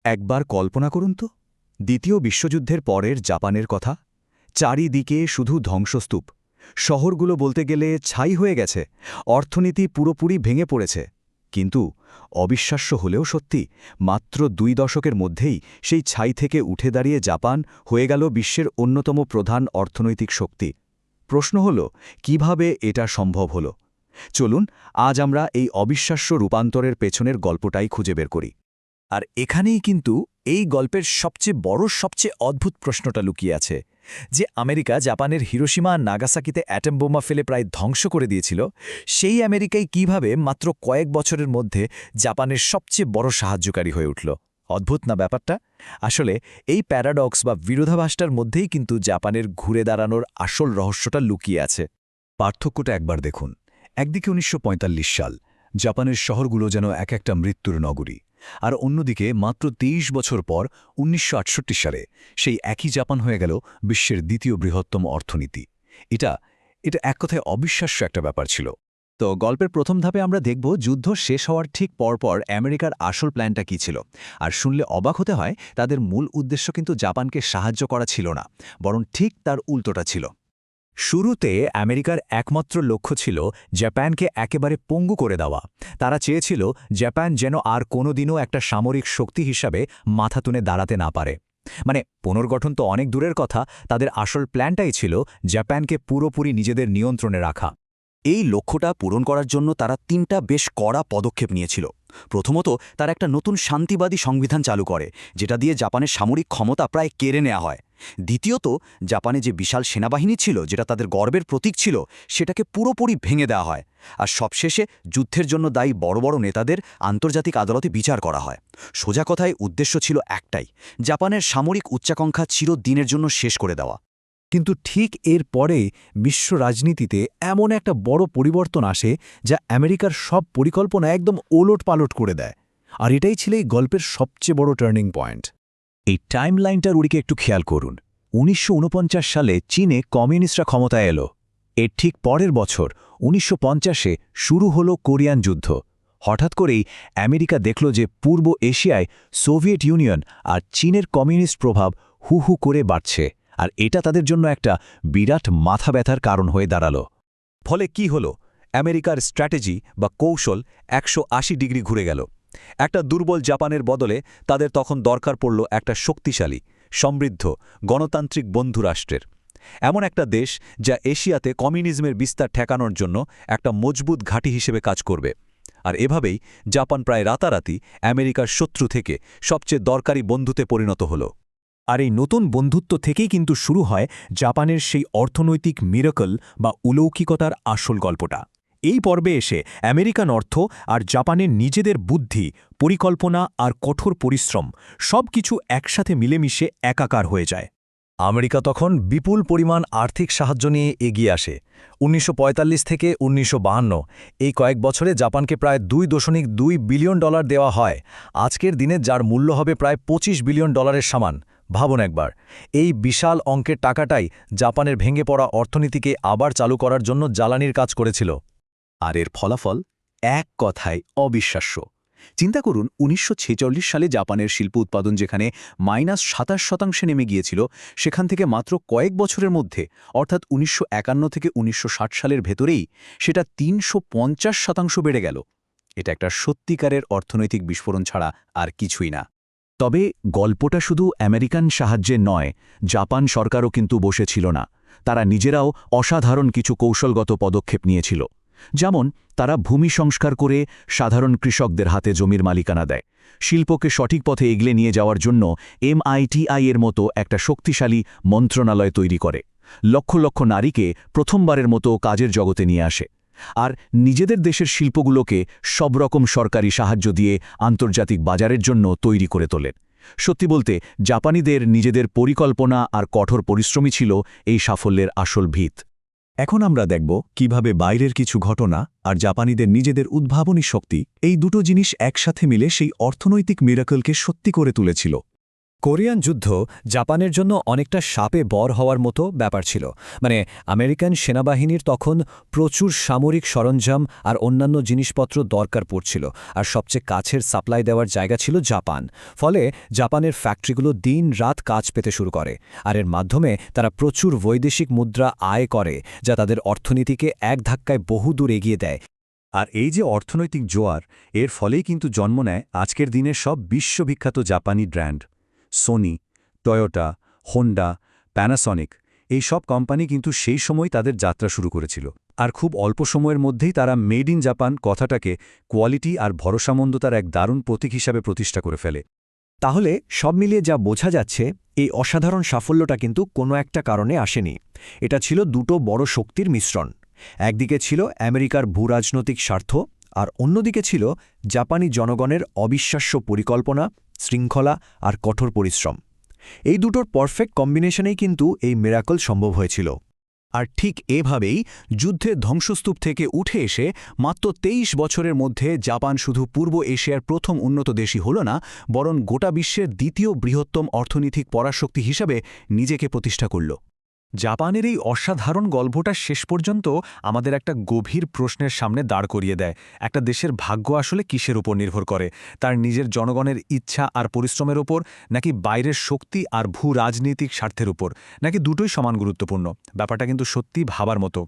একবার কল্পনা করুন তো, দ্বিতীয় বিশ্বযুদ্ধের পরের জাপানের কথা। চারিদিকে শুধু ধ্বংসস্তূপ, শহরগুলো বলতে গেলে ছাই হয়ে গেছে, অর্থনীতি পুরোপুরি ভেঙে পড়েছে। কিন্তু অবিশ্বাস্য হলেও সত্যি, মাত্র 2 দশকের মধ্যেই সেই ছাই থেকে উঠে দাঁড়িয়ে জাপান হয়ে গেল বিশ্বের অন্যতম প্রধান অর্থনৈতিক শক্তি। প্রশ্ন হল, কিভাবে এটা সম্ভব হলো? চলুন আজ আমরা এই অবিশ্বাস্য রূপান্তরের পেছনের গল্পটাই খুঁজে বের করি। আর এখানেই কিন্তু এই গল্পের সবচেয়ে অদ্ভুত প্রশ্নটা লুকিয়ে আছে, যে আমেরিকা জাপানের হিরোশিমা আর নাগাসাকিতে অ্যাটম বোমা ফেলে প্রায় ধ্বংস করে দিয়েছিল, সেই আমেরিকাই কিভাবে মাত্র কয়েক বছরের মধ্যে জাপানের সবচেয়ে বড় সাহায্যকারী হয়ে উঠল। অদ্ভুত না ব্যাপারটা? আসলে এই প্যারাডক্স বা বিরোধাভাসটার মধ্যেই কিন্তু জাপানের ঘুরে দাঁড়ানোর আসল রহস্যটা লুকিয়ে আছে। পার্থক্যটা একবার দেখুন। একদিকে ১৯৪৫ সাল, জাপানের শহরগুলো যেন এক একটা মৃত্যুর নগরী। আর অন্যদিকে মাত্র ২৩ বছর পর ১৯৬৮ সালে সেই একই জাপান হয়ে গেল বিশ্বের দ্বিতীয় বৃহত্তম অর্থনীতি। এটা এটা এক কথায় অবিশ্বাস্য একটা ব্যাপার ছিল। তো গল্পের প্রথম ধাপে আমরা দেখব যুদ্ধ শেষ হওয়ার ঠিক পরপর আমেরিকার আসল প্ল্যানটা কী ছিল। আর শুনলে অবাক হতে হয়, তাদের মূল উদ্দেশ্য কিন্তু জাপানকে সাহায্য করা ছিল না, বরং ঠিক তার উল্টোটা ছিল। শুরুতে আমেরিকার একমাত্র লক্ষ্য ছিল জাপানকে একেবারে পঙ্গু করে দেওয়া। তারা চেয়েছিল জাপান যেন আর কোনোদিনও একটা সামরিক শক্তি হিসাবে মাথা তুলে দাঁড়াতে না পারে। মানে পুনর্গঠন তো অনেক দূরের কথা, তাদের আসল প্ল্যানটাই ছিল জাপানকে পুরোপুরি নিজেদের নিয়ন্ত্রণে রাখা। এই লক্ষ্যটা পূরণ করার জন্য তারা 3টা বেশ কড়া পদক্ষেপ নিয়েছিল। প্রথমত, তারা একটা নতুন শান্তিবাদী সংবিধান চালু করে, যেটা দিয়ে জাপানের সামরিক ক্ষমতা প্রায় কেড়ে নেওয়া হয়। দ্বিতীয়ত, জাপানে যে বিশাল সেনাবাহিনী ছিল, যেটা তাদের গর্বের প্রতীক ছিল, সেটাকে পুরোপুরি ভেঙে দেওয়া হয়। আর সবশেষে যুদ্ধের জন্য দায়ী বড় বড় নেতাদের আন্তর্জাতিক আদালতে বিচার করা হয়। সোজা কথায় উদ্দেশ্য ছিল একটাই, জাপানের সামরিক উচ্চাকাঙ্ক্ষা চিরদিনের জন্য শেষ করে দেওয়া। কিন্তু ঠিক এর পরে বিশ্ব রাজনীতিতে এমন একটা বড় পরিবর্তন আসে, যা আমেরিকার সব পরিকল্পনা একদম ওলটপালট করে দেয়। আর এটাই ছিল এই গল্পের সবচেয়ে বড় টার্নিং পয়েন্ট। এই টাইমলাইনটার উড়িকে একটু খেয়াল করুন। ১৯৪৯ সালে চীনে কমিউনিস্টরা ক্ষমতায় এলো। এর ঠিক পরের বছর ১৯৫০-এ শুরু হলো কোরিয়ান যুদ্ধ। হঠাৎ করেই আমেরিকা দেখল যে পূর্ব এশিয়ায় সোভিয়েত ইউনিয়ন আর চীনের কমিউনিস্ট প্রভাব হু হু করে বাড়ছে, আর এটা তাদের জন্য একটা বিরাট মাথা ব্যথার কারণ হয়ে দাঁড়ালো। ফলে কি হলো? আমেরিকার স্ট্র্যাটেজি বা কৌশল ১৮০ ডিগ্রি ঘুরে গেল। একটা দুর্বল জাপানের বদলে তাদের তখন দরকার পড়ল একটা শক্তিশালী, সমৃদ্ধ, গণতান্ত্রিক বন্ধু রাষ্ট্রের। এমন একটা দেশ যা এশিয়াতে কমিউনিজমের বিস্তার ঠেকানোর জন্য একটা মজবুত ঘাঁটি হিসেবে কাজ করবে। আর এভাবেই জাপান প্রায় রাতারাতি আমেরিকার শত্রু থেকে সবচেয়ে দরকারি বন্ধুতে পরিণত হল। আর এই নতুন বন্ধুত্ব থেকেই কিন্তু শুরু হয় জাপানের সেই অর্থনৈতিক মিরাকল বা অলৌকিকতার আসল গল্পটা। এই পর্বে এসে আমেরিকান অর্থ আর জাপানের নিজেদের বুদ্ধি, পরিকল্পনা আর কঠোর পরিশ্রম সবকিছু একসাথে মিলেমিশে একাকার হয়ে যায়। আমেরিকা তখন বিপুল পরিমাণ আর্থিক সাহায্য নিয়ে এগিয়ে আসে। ১৯৪৫ থেকে ১৯৫২ এই কয়েক বছরে জাপানকে প্রায় $2.2 বিলিয়ন দেওয়া হয়, আজকের দিনে যার মূল্য হবে প্রায় $25 বিলিয়ন সমান। ভাবুন একবার, এই বিশাল অঙ্কের টাকাটাই জাপানের ভেঙে পড়া অর্থনীতিকে আবার চালু করার জন্য জ্বালানির কাজ করেছিল। আর এর ফলাফল এক কথায় অবিশ্বাস্য। চিন্তা করুন, ১৯৪৬ সালে জাপানের শিল্প উৎপাদন যেখানে -২৭% নেমে গিয়েছিল, সেখান থেকে মাত্র কয়েক বছরের মধ্যে, অর্থাৎ ১৯৫১ থেকে ১৯৬০ সালের ভেতরেই সেটা ৩৫০% বেড়ে গেল। এটা একটা সত্যিকারের অর্থনৈতিক বিস্ফোরণ ছাড়া আর কিছুই না। তবে গল্পটা শুধু আমেরিকান সাহায্যে নয়, জাপান সরকারও কিন্তু বসেছিল না। তারা নিজেরাও অসাধারণ কিছু কৌশলগত পদক্ষেপ নিয়েছিল। যেমন তারা ভূমি সংস্কার করে সাধারণ কৃষকদের হাতে জমির মালিকানা দেয়, শিল্পকে সঠিক পথে এগিয়ে নিয়ে যাওয়ার জন্য MITI এর মতো একটা শক্তিশালী মন্ত্রণালয় তৈরি করে, লক্ষ লক্ষ নারীকে প্রথমবারের মতো কাজের জগতে নিয়ে আসে, আর নিজেদের দেশের শিল্পগুলোকে সব রকম সরকারি সাহায্য দিয়ে আন্তর্জাতিক বাজারের জন্য তৈরি করে তোলেন। সত্যি বলতে, জাপানিদের নিজেদের পরিকল্পনা আর কঠোর পরিশ্রমী ছিল এই সাফল্যের আসল ভিত। এখন আমরা দেখব কিভাবে বাইরের কিছু ঘটনা আর জাপানিদের নিজেদের উদ্ভাবনী শক্তি, এই দুটো জিনিস একসাথে মিলে সেই অর্থনৈতিক মিরাকলকে সত্যি করে তুলেছিল। কোরিয়ান যুদ্ধ জাপানের জন্য অনেকটা সাপে বর হওয়ার মতো ব্যাপার ছিল। মানে আমেরিকান সেনাবাহিনীর তখন প্রচুর সামরিক সরঞ্জাম আর অন্যান্য জিনিসপত্র দরকার পড়ছিল, আর সবচেয়ে কাছের সাপ্লাই দেওয়ার জায়গা ছিল জাপান। ফলে জাপানের ফ্যাক্টরিগুলো দিন রাত কাজ পেতে শুরু করে, আর এর মাধ্যমে তারা প্রচুর বৈদেশিক মুদ্রা আয় করে, যা তাদের অর্থনীতিকে এক ধাক্কায় বহুদূর এগিয়ে দেয়। আর এই যে অর্থনৈতিক জোয়ার, এর ফলেই কিন্তু জন্ম নেয় আজকের দিনের সব বিশ্ববিখ্যাত জাপানি brand. Sony, Toyota, Honda, Panasonic, এই সব কোম্পানি কিন্তু সেই সময় তাদের যাত্রা শুরু করেছিল। আর খুব অল্প সময়ের মধ্যেই তারা মেড ইন জাপান কথাটাকে কোয়ালিটি আর ভরসামন্দতার এক দারুণ প্রতীক হিসাবে প্রতিষ্ঠা করে ফেলে। তাহলে সব মিলিয়ে যা বোঝা যাচ্ছে, এই অসাধারণ সাফল্যটা কিন্তু কোনো একটা কারণে আসেনি। এটা ছিল দুটো বড় শক্তির মিশ্রণ। একদিকে ছিল আমেরিকার ভূরাজনৈতিক স্বার্থ, আর অন্যদিকে ছিল জাপানি জনগণের অবিশ্বাস্য পরিকল্পনা, শৃঙ্খলা আর কঠোর পরিশ্রম। এই দুটোর পারফেক্ট কম্বিনেশনেই কিন্তু এই মিরাকল সম্ভব হয়েছিল। আর ঠিক এভাবেই যুদ্ধের ধ্বংসস্তূপ থেকে উঠে এসে মাত্র ২৩ বছরের মধ্যে জাপান শুধু পূর্ব এশিয়ার প্রথম উন্নত দেশই হল না, বরং গোটা বিশ্বের দ্বিতীয় বৃহত্তম অর্থনৈতিক পরাশক্তি হিসাবে নিজেকে প্রতিষ্ঠা করল। জাপানের এই অসাধারণ গল্পটা শেষ পর্যন্ত আমাদের একটা গভীর প্রশ্নের সামনে দাঁড় করিয়ে দেয়। একটা দেশের ভাগ্য আসলে কিসের উপর নির্ভর করে? তার নিজের জনগণের ইচ্ছা আর পরিশ্রমের ওপর, নাকি বাইরের শক্তি আর ভূ রাজনৈতিক স্বার্থের উপর, নাকি দুটোই সমান গুরুত্বপূর্ণ? ব্যাপারটা কিন্তু সত্যি ভাবার মতো।